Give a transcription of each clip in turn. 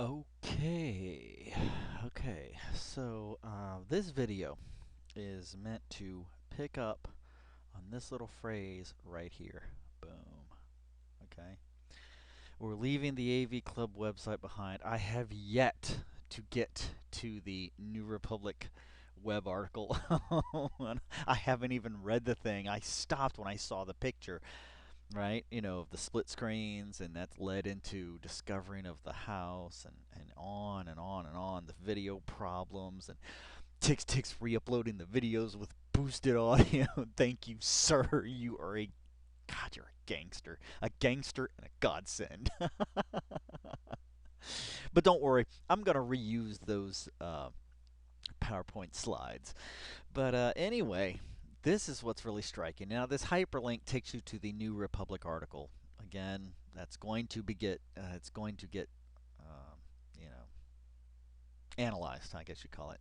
Okay, okay. So this video is meant to pick up on this little phrase right here. Boom. Okay. We're leaving the AV Club website behind. I have yet to get to the New Republic web article. I haven't even read the thing. I stopped when I saw the picture, right? Of the split screens, and that's led into discovering of the house and on and on and on. The video problems and Ticks re-uploading the videos with boosted audio. Thank you, sir. You are a God. You're a gangster and a godsend. But don't worry, I'm gonna reuse those PowerPoint slides. But anyway, this is what's really striking. Now, this hyperlink takes you to the New Republic article. Again, that's going to it's going to get, um, you know, analyzed, I guess you call it.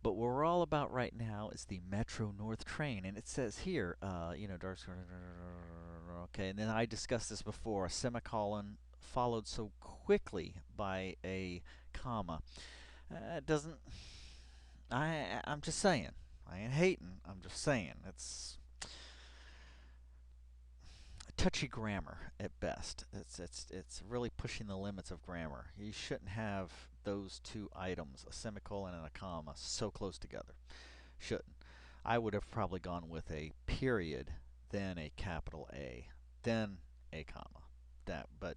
But what we're all about right now is the Metro North train, and it says here, dark. Okay, and then I discussed this before. A semicolon followed so quickly by a comma. It doesn't. I'm just saying. I ain't hating. I'm just saying. It's touchy grammar at best. It's really pushing the limits of grammar. You shouldn't have those two items, a semicolon and a comma, so close together. Shouldn't. I would have probably gone with a period, then a capital A, then a comma. But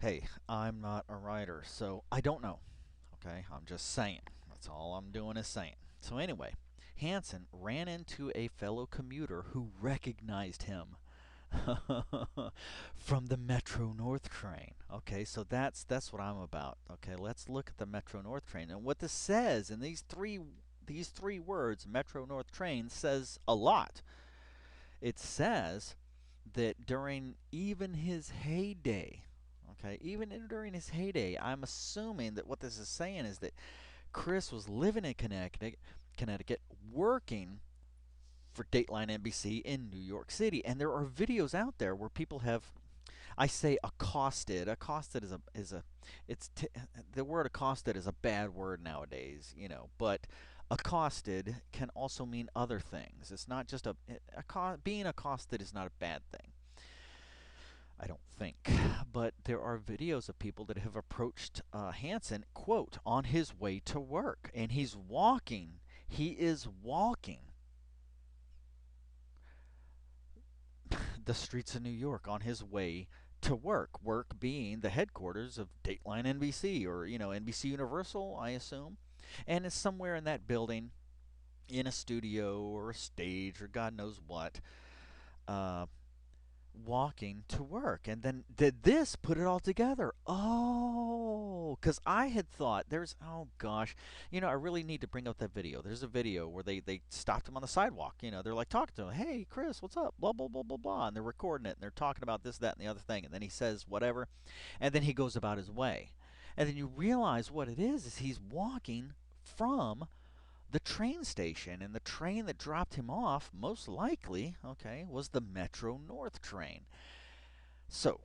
hey, I'm not a writer, so I don't know. Okay, I'm just saying. That's all I'm doing is saying. So anyway, Hansen ran into a fellow commuter who recognized him from the Metro North train. Okay, so that's what I'm about. Okay, let's look at the Metro North train. And what this says in these three words, Metro North train, says a lot. It says that during even his heyday, okay, during his heyday, I'm assuming that what this is saying is that Chris was living in Connecticut, working for Dateline NBC in New York City, and there are videos out there where people have, I say, accosted. Accosted the word accosted is a bad word nowadays, but accosted can also mean other things. It's not just being accosted is not a bad thing, I don't think. But there are videos of people that have approached Hansen, quote, on his way to work. And he's walking. He is walking the streets of New York on his way to work. Work being the headquarters of Dateline NBC, or, NBC Universal, I assume. And it's somewhere in that building, in a studio or a stage or God knows what. Uh, Walking to work. And then did this put it all together? Oh, because I had thought oh gosh, I really need to bring up that video. There's a video where they stopped him on the sidewalk. They're like talking to him. Hey, Chris, what's up? Blah, blah, blah, blah, blah. And they're recording it and they're talking about this, that, and the other thing. And then he says whatever. And then he goes about his way. And then you realize what it is he's walking from the train station, and the train that dropped him off, most likely, okay, was the Metro North train. So,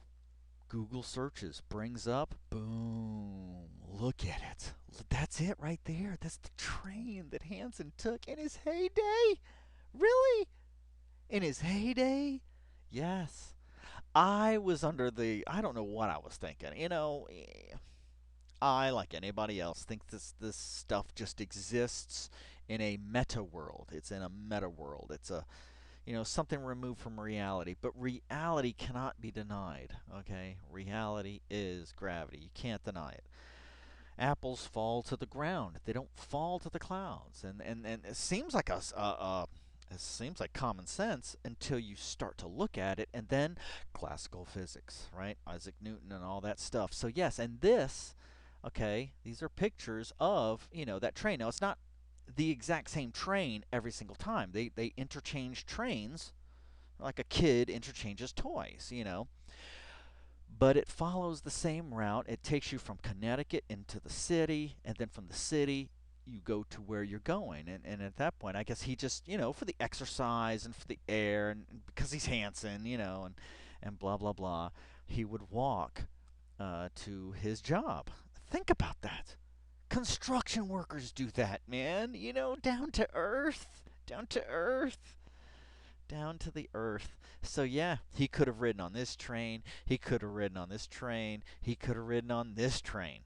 Google searches brings up, boom, look at it. That's it right there. That's the train that Hansen took in his heyday. Really? In his heyday? Yes. I don't know what I was thinking. I, like anybody else, think this stuff just exists in a meta world. It's in a meta world. It's something removed from reality. But reality cannot be denied. Okay, reality is gravity. You can't deny it. Apples fall to the ground. They don't fall to the clouds. And it seems like it seems like common sense until you start to look at it, and then classical physics, right? Isaac Newton and all that stuff. So yes, and this, okay, these are pictures of, that train. Now, it's not the exact same train every single time. They interchange trains like a kid interchanges toys. But it follows the same route. It takes you from Connecticut into the city, and then from the city you go to where you're going. And at that point, I guess he just, for the exercise and for the air, and because he's Hanson, and blah, blah, blah, he would walk to his job. Think about that. Construction workers do that, man. Down to earth. Down to earth. Down to the earth. So, yeah, he could have ridden on this train. He could have ridden on this train. He could have ridden on this train.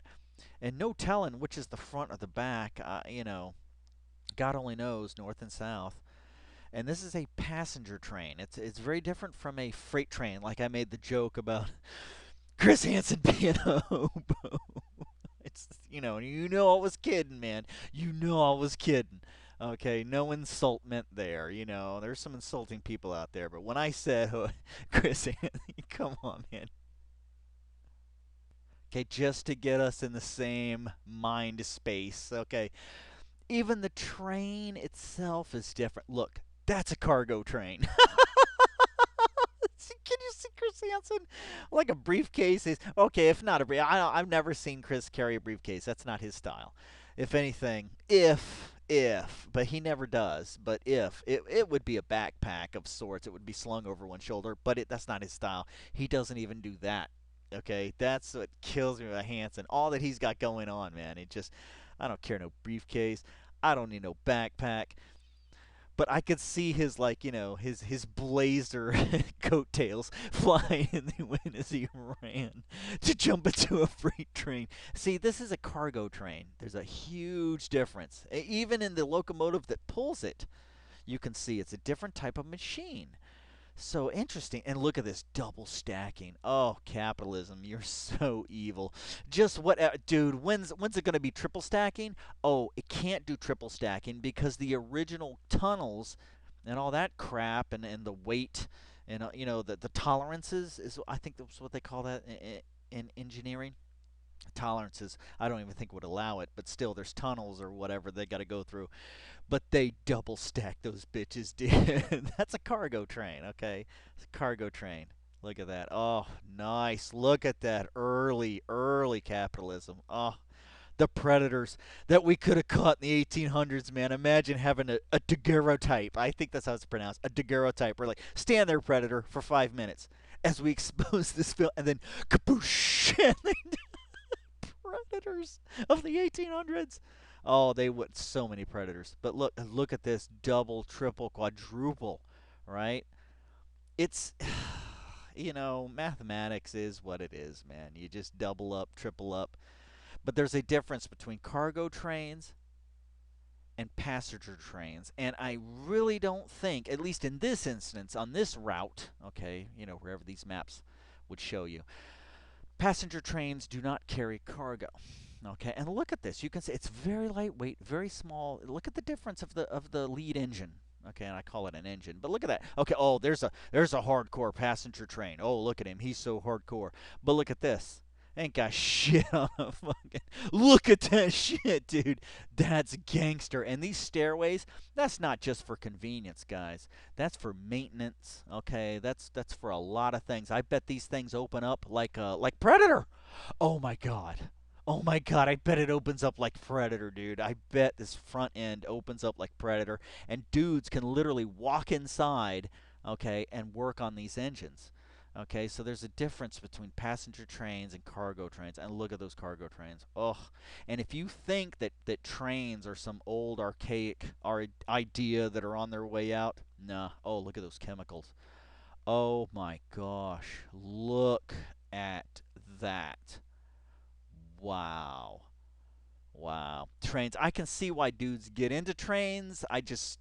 And no telling which is the front or the back. God only knows, north and south. And this is a passenger train. It's very different from a freight train. Like I made the joke about Chris Hansen being a hobo. I was kidding, man. I was kidding. Okay, no insult meant there. There's some insulting people out there, but when I said Chris Hansen, come on, man. Okay, just to get us in the same mind space. Okay, even the train itself is different. Look, that's a cargo train. Can you see Chris Hansen? Like a briefcase is okay. If not a brief, I've never seen Chris carry a briefcase. That's not his style. If anything, but he never does. But if it would be a backpack of sorts, it would be slung over one shoulder. But that's not his style. He doesn't even do that. Okay, that's what kills me about Hansen. All that he's got going on, man. I don't care no briefcase. I don't need no backpack, but I could see his his blazer coattails flying in the wind as he ran to jump into a freight train. See, this is a cargo train. There's a huge difference. Even in the locomotive that pulls it, you can see it's a different type of machine. So interesting. And look at this double stacking. Oh, capitalism, you're so evil. Just what, dude, when's it going to be triple stacking? Oh, it can't do triple stacking because the original tunnels and all that crap and the weight and the tolerances is, I think that's what they call that in engineering. Tolerances, I don't even think would allow it, but still there's tunnels or whatever they got to go through, but they double stack those bitches, dude. That's a cargo train, okay? It's a cargo train. Look at that. Oh, nice. Look at that early, early capitalism. Oh, the predators that we could have caught in the 1800s, man. Imagine having a daguerreotype. I think that's how it's pronounced. A daguerreotype. We're like, stand there, predator, for 5 minutes as we expose this film, and then kaboosh, and then predators of the 1800s. Oh, they would so many predators. But look at this double, triple, quadruple, right? It's mathematics is what it is, man. You just double up, triple up. But there's a difference between cargo trains and passenger trains. And I really don't think, at least in this instance, on this route, okay, wherever these maps would show you, passenger trains do not carry cargo. Okay, and look at this. You can see it's very lightweight, very small. Look at the difference of the lead engine. Okay, and I call it an engine, but look at that. Okay, oh, there's a hardcore passenger train. Oh, look at him, he's so hardcore. But look at this. Ain't got shit on a fucking. Look at that shit, dude. That's gangster. And these stairways, that's not just for convenience, guys. That's for maintenance. Okay, that's for a lot of things. I bet these things open up like Predator. Oh my god. Oh my god, I bet it opens up like Predator, dude. I bet this front end opens up like Predator, and dudes can literally walk inside, okay, and work on these engines. Okay, so there's a difference between passenger trains and cargo trains, and look at those cargo trains. Oh, and if you think that trains are some old archaic idea that are on their way out, nah. Oh, look at those chemicals. Oh my gosh, look at that. Wow. Wow. Trains. I can see why dudes get into trains. I just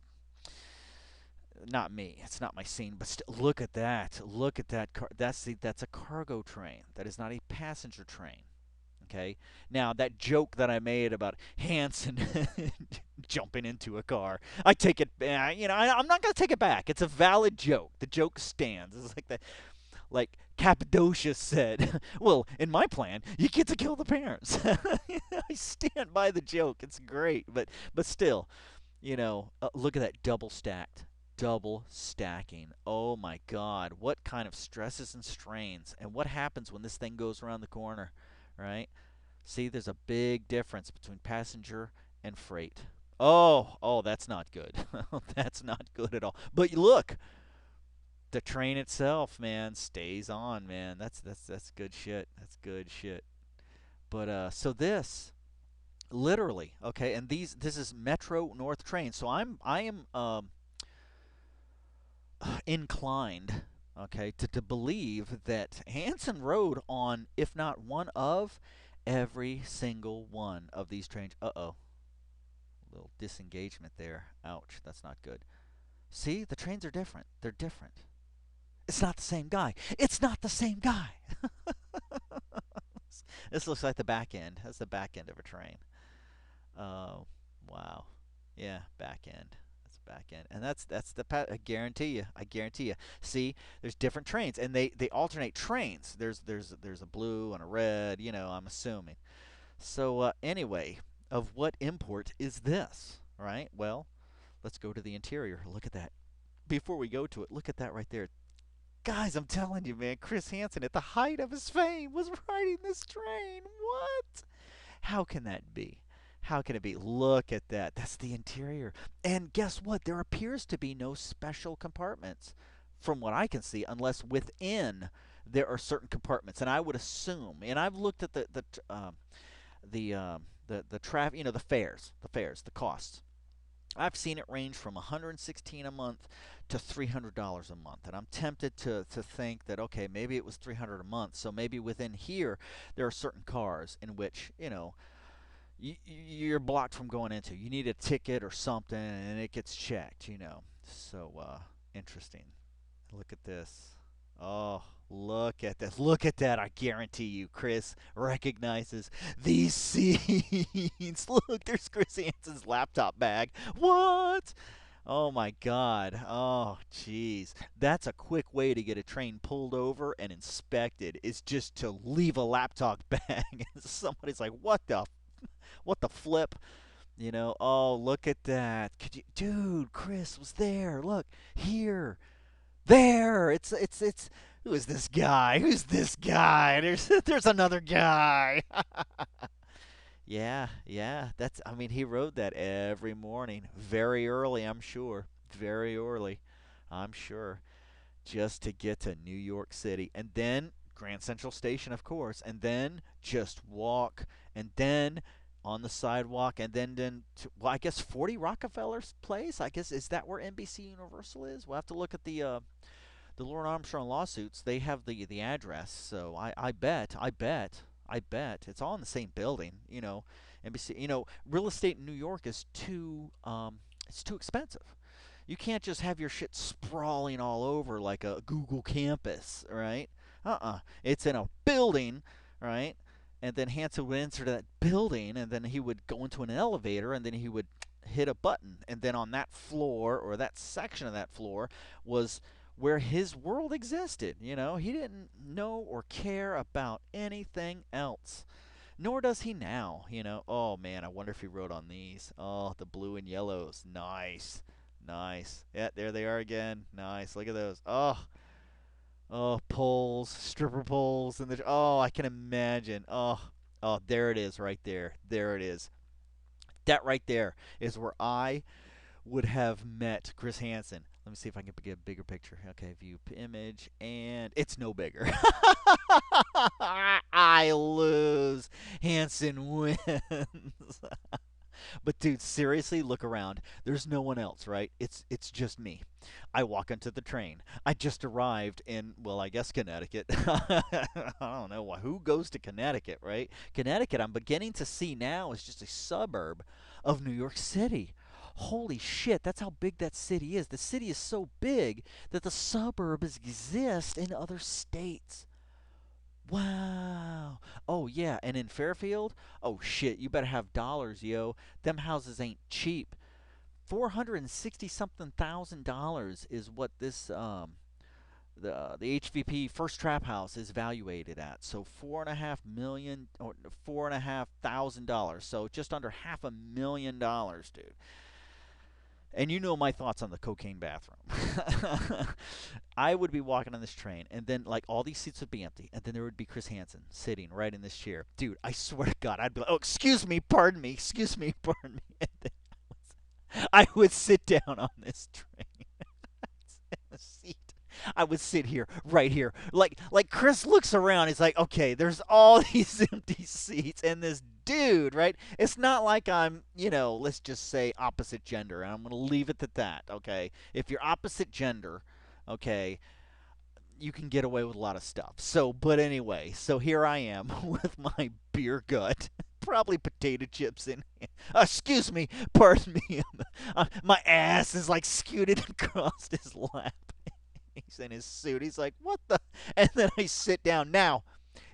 not me. It's not my scene, but look at that. Look at that that's a cargo train. That is not a passenger train. Okay? Now, that joke that I made about Hanson jumping into a car, I take it I'm not going to take it back. It's a valid joke. The joke stands. It's like that, like Cappadocia said, well, in my plan, you get to kill the parents. I stand by the joke. It's great, but still, look at that double stacking. Oh my God, what kind of stresses and strains, and what happens when this thing goes around the corner, right? See, there's a big difference between passenger and freight. Oh, that's not good. That's not good at all. But look, The train itself, man, stays on, man. That's good shit. That's good shit. But so this literally, okay, and this is Metro North train. So I am inclined, okay, to believe that Hansen rode on, if not one of, every single one of these trains. Uh-oh. Little disengagement there. Ouch, that's not good. See, the trains are different. They're different. It's not the same guy. It's not the same guy. This looks like the back end. That's the back end of a train. Oh, wow. Yeah, back end. That's back end, and that's the I guarantee you. I guarantee you. See, there's different trains, and they alternate trains. There's a blue and a red. I'm assuming. So anyway, of what import is this? Right. Well, let's go to the interior. Look at that. Before we go to it, look at that right there. Guys, I'm telling you, man, Chris Hansen at the height of his fame was riding this train. What? How can that be? How can it be? Look at that. That's the interior. And guess what? There appears to be no special compartments from what I can see, unless within there are certain compartments. And I would assume, and I've looked at the traffic, the fares, the costs. I've seen it range from 116 a month to $300 a month, and I'm tempted to think that okay, maybe it was 300 a month. So maybe within here there are certain cars in which you're blocked from going into. You need a ticket or something, and it gets checked. So interesting. Look at this. Oh, look at this. Look at that. I guarantee you, Chris recognizes these scenes. Look, there's Chris Hansen's laptop bag. What? Oh my God. Oh, jeez. That's a quick way to get a train pulled over and inspected, is just to leave a laptop bag. And somebody's like, what the flip? Oh, look at that. Dude, Chris was there. Look, here. There. It's who is this guy? Who's this guy? There's another guy. Yeah, yeah. I mean, he rode that every morning, very early, I'm sure. Very early, I'm sure, just to get to New York City. And then Grand Central Station, of course, and then just walk, and then on the sidewalk, and then well, I guess 40 Rockefeller's Place. I guess, is that where NBC Universal is? We'll have to look at the Lord Armstrong lawsuits. They have the address, so I bet it's all in the same building. NBC. Real estate in New York is it's too expensive. You can't just have your shit sprawling all over like a Google campus, right? It's in a building, right? And then Hanson would enter that building, and then he would go into an elevator, and then he would hit a button, and then on that floor, or that section of that floor, was where his world existed. He didn't know or care about anything else. Nor does he now. Oh man, I wonder if he wrote on these. Oh, the blue and yellows. Nice. Nice. Yeah, there they are again. Nice. Look at those. Oh, poles, stripper poles, and I can imagine. Oh, there it is, right there. There it is. That right there is where I would have met Chris Hansen. Let me see if I can get a bigger picture. Okay, view image, and it's no bigger. I lose. Hansen wins. But dude, seriously, look around. There's no one else, right? It's just me. I walk onto the train. I just arrived in, well, I guess Connecticut. I don't know who goes to Connecticut, right? Connecticut, I'm beginning to see now, is just a suburb of New York City. Holy shit, that's how big that city is. The city is so big that the suburbs exist in other states. Wow. Oh yeah, and in Fairfield, oh shit, you better have dollars, yo. Them houses ain't cheap. 460 something thousand dollars is what this the HVP First Trap House is valuated at. So 4.5 million or $4.5 thousand. So just under $500,000, dude. And you know my thoughts on the cocaine bathroom. I would be walking on this train, and then like all these seats would be empty, and then there would be Chris Hansen sitting right in this chair. Dude, I swear to God, I'd be like, "Oh, excuse me, pardon me, excuse me, pardon me." And then I would sit down on this train in a seat, I would sit here, right here. Like Chris looks around, he's like, okay, there's all these empty seats and this dude, right? It's not like I'm, let's just say opposite gender, and I'm gonna leave it at that, okay? If you're opposite gender, okay, you can get away with a lot of stuff. So, but anyway, so here I am with my beer gut, probably potato chips in. Excuse me, pardon me. My ass is like scooted across his lap. He's in his suit. He's like, "What the?" And then I sit down. Now,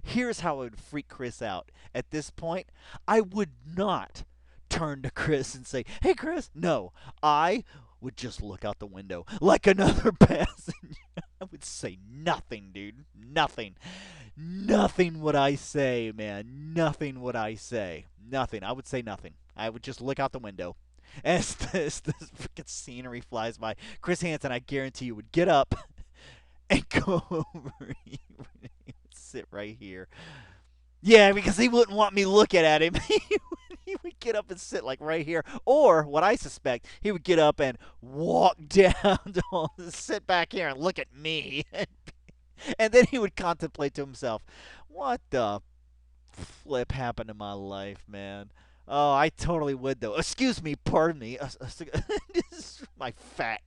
here's how I would freak Chris out. At this point, I would not turn to Chris and say, "Hey, Chris." No, I would just look out the window like another passenger. I would say nothing, dude. Nothing. Nothing would I say, man. Nothing would I say. Nothing. I would say nothing. I would just look out the window. As this freaking scenery flies by, Chris Hansen, I guarantee you, would get up and go over. He would sit right here. Yeah, because he wouldn't want me looking at him. He would get up and sit like right here. Or, what I suspect, he would get up and walk down to sit back here and look at me. And then he would contemplate to himself, what the flip happened to my life, man? Oh, I totally would, though. Excuse me, pardon me. This is my fat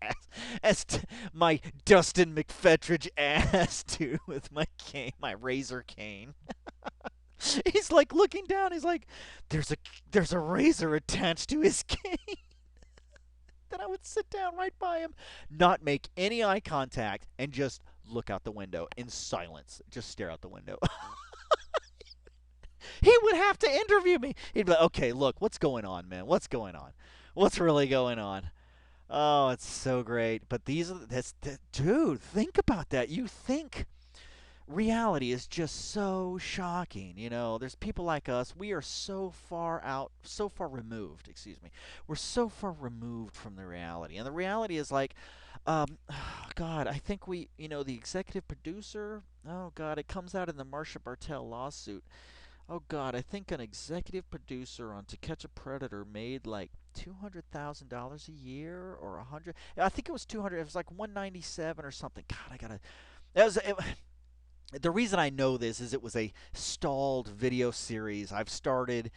ass. My Dustin McFetridge ass, dude, with my cane, my razor cane. He's like looking down. He's like, there's a razor attached to his cane. Then I would sit down right by him, not make any eye contact, and just look out the window in silence. Just stare out the window. He would have to interview me. He'd be like, okay, look, what's going on, man? What's going on? What's really going on? Oh, it's so great. But dude, think about that. You think reality is just so shocking. There's people like us. We are so far out, so far removed, excuse me. We're so far removed from the reality. And the reality is like, God, I think the executive producer, oh, God, it comes out in the Marsha Bartel lawsuit. Oh, God, I think an executive producer on To Catch a Predator made like $200,000 a year or 100. I think it was 200. It was like 197 or something. God, I gotta. The reason I know this is it was a stalled video series I've started.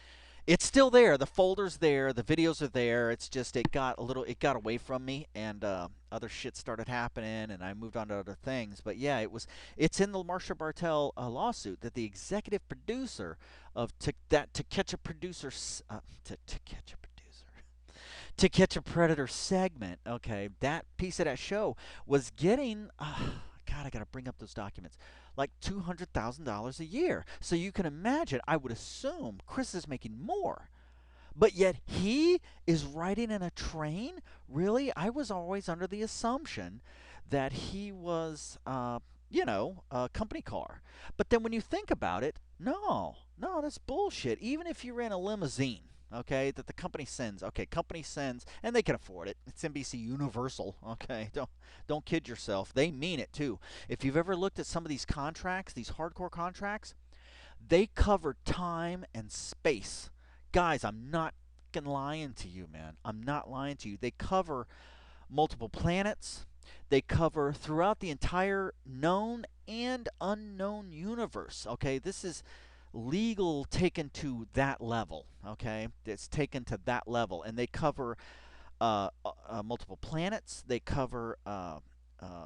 It's still there. The folder's there. The videos are there. It's just it got away from me, and other shit started happening, and I moved on to other things. But yeah, it's in the Marsha Bartel lawsuit that the executive producer of To Catch a Producer to Catch a Producer To Catch a Predator segment. Okay, that piece of that show was getting. God, I gotta bring up those documents. Like $200,000 a year. So you can imagine, I would assume Chris is making more. But yet he is riding in a train? Really? I was always under the assumption that he was, a company car. But then when you think about it, no, no, that's bullshit. Even if you're in a limousine, okay, that the company sends. Okay, company sends, and they can afford it. It's NBC Universal. Okay, don't kid yourself. They mean it too. If you've ever looked at some of these contracts, these hardcore contracts, they cover time and space. Guys, I'm not fucking lying to you, man. I'm not lying to you. They cover multiple planets. They cover throughout the entire known and unknown universe. Okay, this is legal taken to that level. Okay, it's taken to that level, and they cover multiple planets. They cover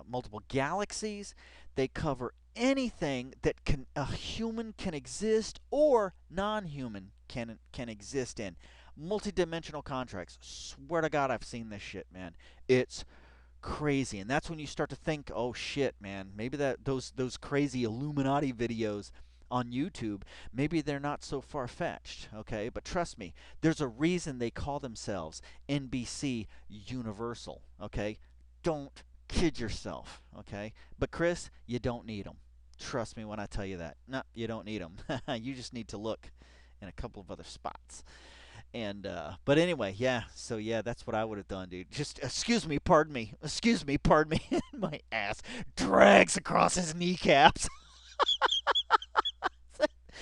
multiple galaxies. They cover anything that a human can exist or non-human can exist in. Multi-dimensional contracts. Swear to God, I've seen this shit, man. It's crazy, and that's when you start to think, oh shit, man, maybe those crazy Illuminati videos on YouTube, maybe they're not so far-fetched, okay? But trust me, there's a reason they call themselves NBC Universal, okay? Don't kid yourself, okay? But Chris, you don't need them. Trust me when I tell you that. No, you don't need them. You just need to look in a couple of other spots. And but anyway, yeah. So yeah, that's what I would have done, dude. Just excuse me, pardon me. Excuse me, pardon me. My ass drags across his kneecaps.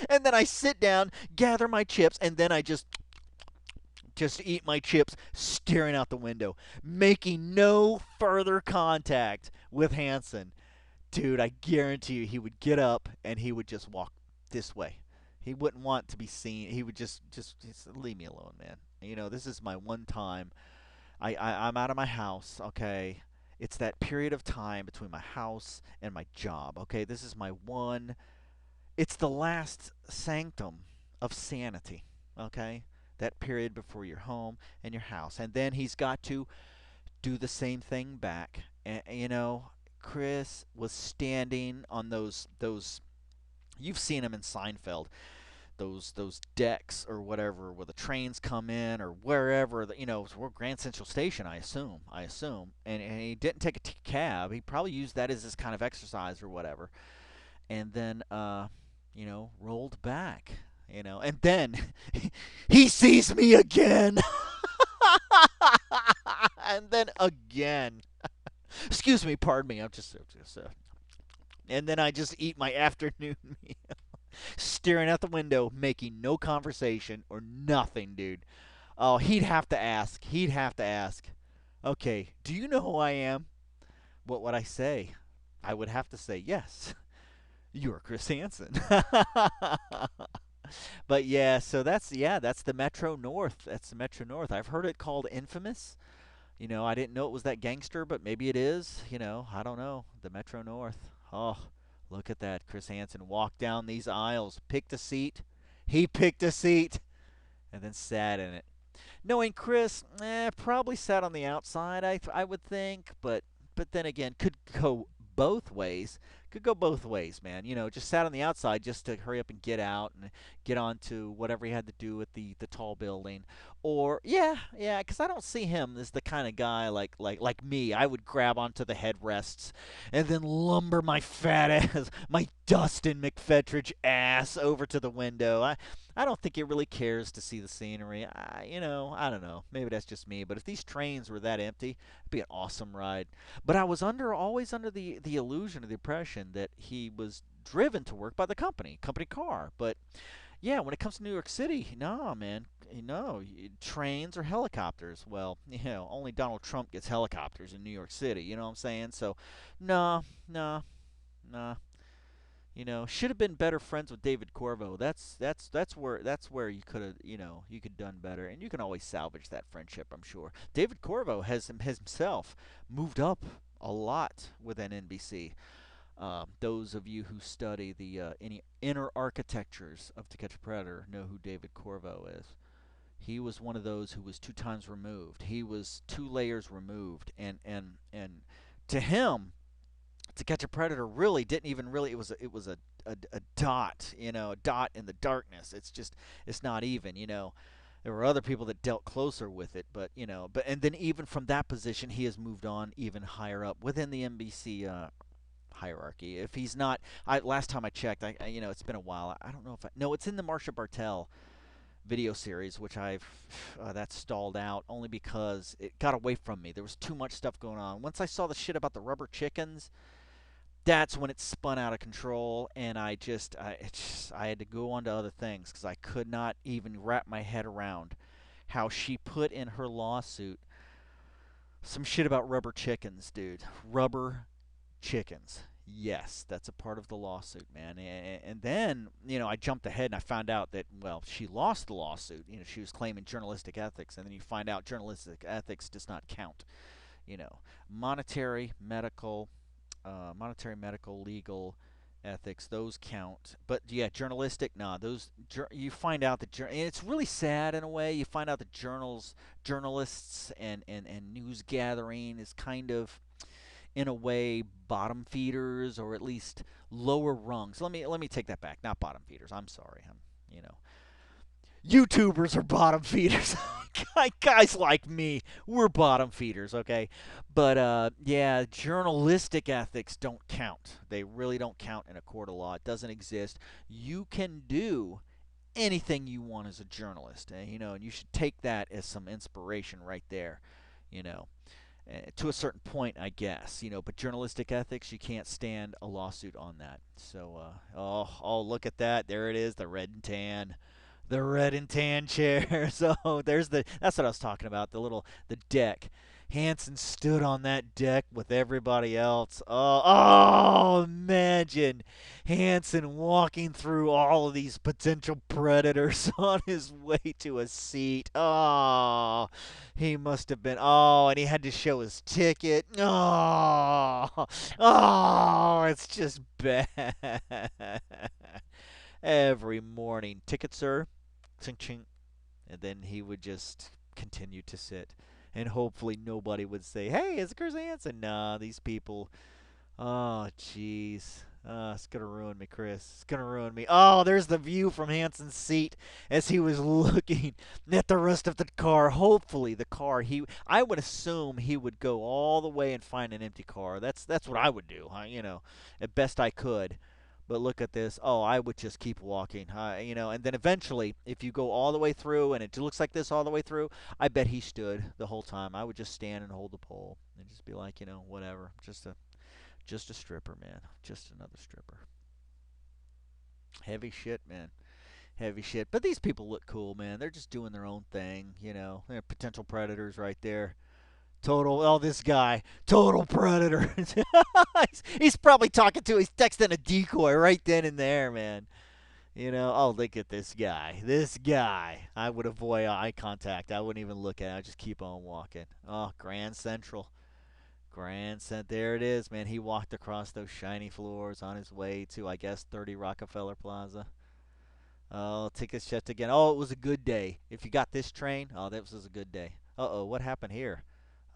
And then I sit down, gather my chips, and then I just eat my chips, staring out the window, making no further contact with Hansen. dude, I guarantee you, he would get up and he would just walk this way. He wouldn't want to be seen. He would just leave me alone, man. This is my one time. I'm out of my house. Okay, it's that period of time between my house and my job. Okay, this is my one. It's the last sanctum of sanity. Okay, that period before your home and your house, and then he's got to do the same thing back. And Chris was standing on those. You've seen him in Seinfeld, those decks or whatever where the trains come in or wherever we're Grand Central Station, I assume, and he didn't take a cab. He probably used that as his kind of exercise or whatever, and then rolled back, and then he sees me again. And then again. Excuse me, pardon me. And then I just eat my afternoon meal, staring out the window, making no conversation or nothing, dude. Oh, he'd have to ask. He'd have to ask. Okay, do you know who I am? What would I say? I would have to say yes. You're Chris Hansen. But yeah, so that's the Metro North. That's the Metro North. I've heard it called infamous. I didn't know it was that gangster, but maybe it is. I don't know. The Metro North. Oh, look at that. Chris Hansen walked down these aisles, picked a seat. He picked a seat and then sat in it. Knowing Chris, probably sat on the outside, I would think, but then again, could go both ways. Could go both ways, man. Just sat on the outside just to hurry up and get out and get on to whatever he had to do at the tall building. Or yeah, because I don't see him as the kind of guy like me. I would grab onto the headrests and then lumber my fat ass, my Dustin McFetridge ass over to the window. I don't think he really cares to see the scenery. I don't know. Maybe that's just me. But if these trains were that empty, it'd be an awesome ride. But I was always under the illusion or the impression that he was driven to work by the company car. But yeah, when it comes to New York City, no, man. No, trains or helicopters. Well, only Donald Trump gets helicopters in New York City. You know what I'm saying? So, no, no, no. Should have been better friends with David Corvo. That's where you could have you could done better, and you can always salvage that friendship. I'm sure David Corvo has himself moved up a lot within NBC. Those of you who study the any inner architectures of To Catch a Predator know who David Corvo is. He was one of those who was two times removed. He was two layers removed, and to him, To Catch a Predator really didn't even really. It was a dot, a dot in the darkness. It's not even. There were other people that dealt closer with it, but and then even from that position, he has moved on even higher up within the NBC hierarchy. If he's not, last time I checked, it's been a while. I don't know if no, it's in the Marsha Bartel video series, which I've that stalled out only because it got away from me. There was too much stuff going on. Once I saw the shit about the rubber chickens, that's when it spun out of control, and I had to go on to other things because I could not even wrap my head around how she put in her lawsuit some shit about rubber chickens, dude. Rubber chickens. Yes, that's a part of the lawsuit, man. And then, I jumped ahead and I found out that, well, she lost the lawsuit. She was claiming journalistic ethics, and then you find out journalistic ethics does not count. You know, monetary, medical, legal, ethics, those count. But yeah, journalistic, nah, those you find out that and it's really sad in a way. You find out that journalists and news gathering is kind of in a way bottom feeders or at least lower rungs. Let me take that back. Not bottom feeders. I'm sorry. You know, YouTubers are bottom feeders. Guys like me, we're bottom feeders, okay? But yeah, journalistic ethics don't count. They really don't count in a court of law. It doesn't exist. You can do anything you want as a journalist, and you should take that as some inspiration right there, you know. To a certain point, I guess, but journalistic ethics, you can't stand a lawsuit on that. So, oh, look at that. There it is, the red and tan. The red and tan chair. So that's what I was talking about. The deck. Hansen stood on that deck with everybody else. Oh, imagine Hansen walking through all of these potential predators on his way to a seat. Oh, he must have been. Oh, and he had to show his ticket. Oh, it's just bad. Every morning, ticket, sir. Ching ching. And then he would just continue to sit. And hopefully nobody would say, "Hey, it's Chris Hansen." Nah, these people. Oh, jeez. It's gonna ruin me, Chris. It's gonna ruin me. Oh, there's the view from Hanson's seat as he was looking at the rest of the car. Hopefully, the car I would assume he would go all the way and find an empty car. That's what I would do. At best I could. But look at this. Oh, I would just keep walking. And then eventually, if you go all the way through and it looks like this all the way through, I bet he stood the whole time. I would just stand and hold the pole and just be like, whatever. Just a stripper, man. Just another stripper. Heavy shit, man. Heavy shit. But these people look cool, man. They're just doing their own thing. They're potential predators right there. Total, oh, this guy, total predator. he's probably he's texting a decoy right then and there, man. Oh, look at this guy. This guy. I would avoid eye contact. I wouldn't even look at it. I'd just keep on walking. Oh, Grand Central. Grand Cent. There it is, man. He walked across those shiny floors on his way to, I guess, 30 Rockefeller Plaza. Oh, tickets checked again. Oh, it was a good day. If you got this train, oh, that was a good day. Uh-oh, what happened here?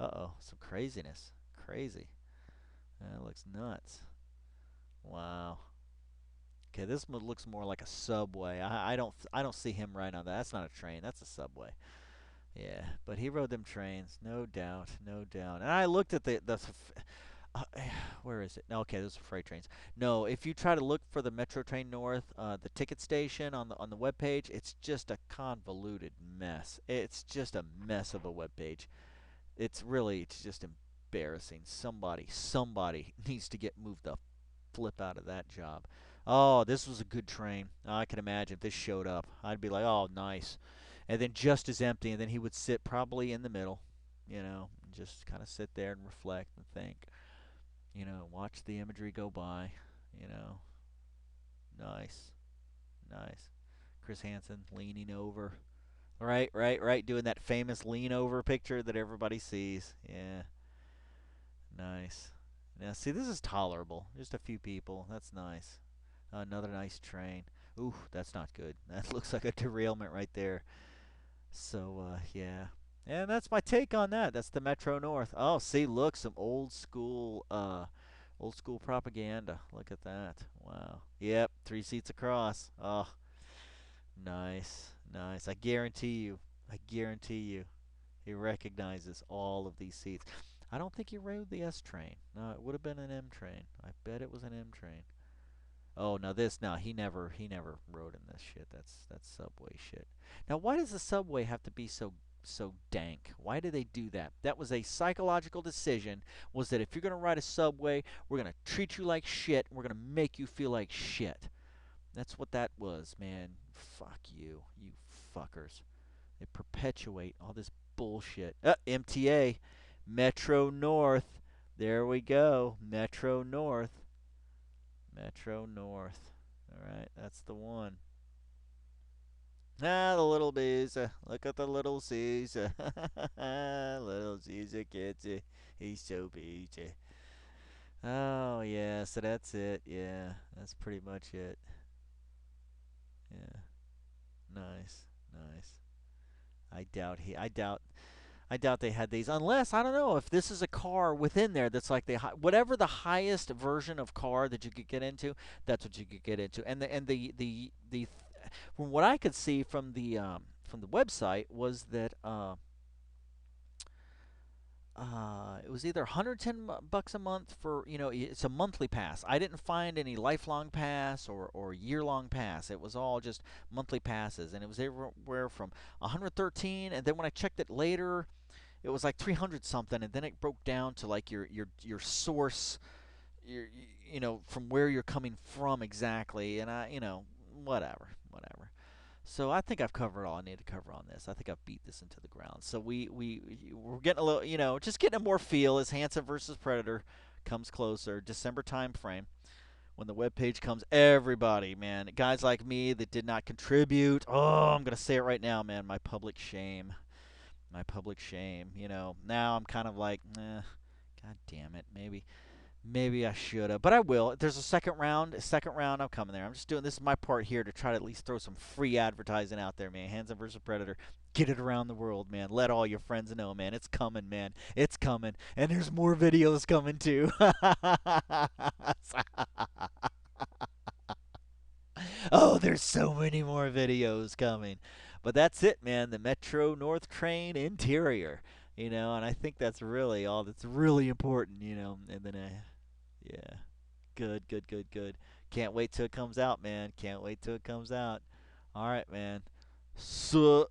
Uh-oh, some craziness. Crazy. That looks nuts. Wow. Okay, this one looks more like a subway. I don't see him right on that. That's not a train. That's a subway. Yeah, but he rode them trains, no doubt, no doubt. And I looked at the uh, where is it? No, okay, those are freight trains. No, if you try to look for the Metro Train North, the ticket station on the web page, it's just a convoluted mess. It's just a mess of a web page. It's just embarrassing. Somebody needs to get moved the flip out of that job. Oh, this was a good train. I can imagine if this showed up. I'd be like, oh, nice. And then just as empty, and then he would sit probably in the middle, and just kind of sit there and reflect and think, watch the imagery go by, you know. Nice, nice. Chris Hansen leaning over. Right, right, right. Doing that famous lean over picture that everybody sees. Yeah, nice. Now, see, this is tolerable. Just a few people. That's nice. Another nice train. Ooh, that's not good. That looks like a derailment right there. So, yeah. And that's my take on that. That's the Metro North. Oh, see, look, some old school propaganda. Look at that. Wow. Yep, 3 seats across. Oh, nice, nice. I guarantee you, he recognizes all of these seats. I don't think he rode the S train. No, it would have been an M train. I bet it was an M train. Oh, now this, no, he never rode in this shit. That's subway shit. Now, why does the subway have to be so dank? Why do they do that? That was a psychological decision. Was that if you're gonna ride a subway, we're gonna treat you like shit. And we're gonna make you feel like shit. That's what that was, man. Fuck you, you fuckers. They perpetuate all this bullshit. MTA, Metro North. There we go, Metro North. Metro North. All right, that's the one. Ah, the little Caesar. Look at the little Caesar. Little Caesar gets it. He's so peachy. Oh, yeah, so that's it. Yeah, that's pretty much it. Yeah, nice, nice. I doubt they had these unless I don't know if this is a car within there that's like whatever the highest version of car that you could get into, that's what you could get into. And the from what I could see from the website was that it was either 110 bucks a month for, it's a monthly pass. I didn't find any lifelong pass or year long pass. It was all just monthly passes, and it was everywhere from 113, and then when I checked it later, it was like 300 something, and then it broke down to like your source, your from where you're coming from exactly, and whatever. So I think I've covered all I need to cover on this. I think I've beat this into the ground. So we're getting a little, just getting a more feel as Hansen versus Predator comes closer. December time frame when the web page comes. Everybody, man, guys like me that did not contribute. Oh, I'm gonna say it right now, man. My public shame. My public shame. Now I'm kind of like, God damn it. Maybe I should have, but I will. If there's a second round. I'm coming there. I'm just doing this is my part here to try to at least throw some free advertising out there, man. Hansen versus Predator. Get it around the world, man. Let all your friends know, man. It's coming, man. It's coming. And there's more videos coming too. Oh, there's so many more videos coming. But that's it, man. The Metro North train interior. And I think that's really all that's really important. And then yeah. Good, good, good, good. Can't wait till it comes out, man. Can't wait till it comes out. All right, man. So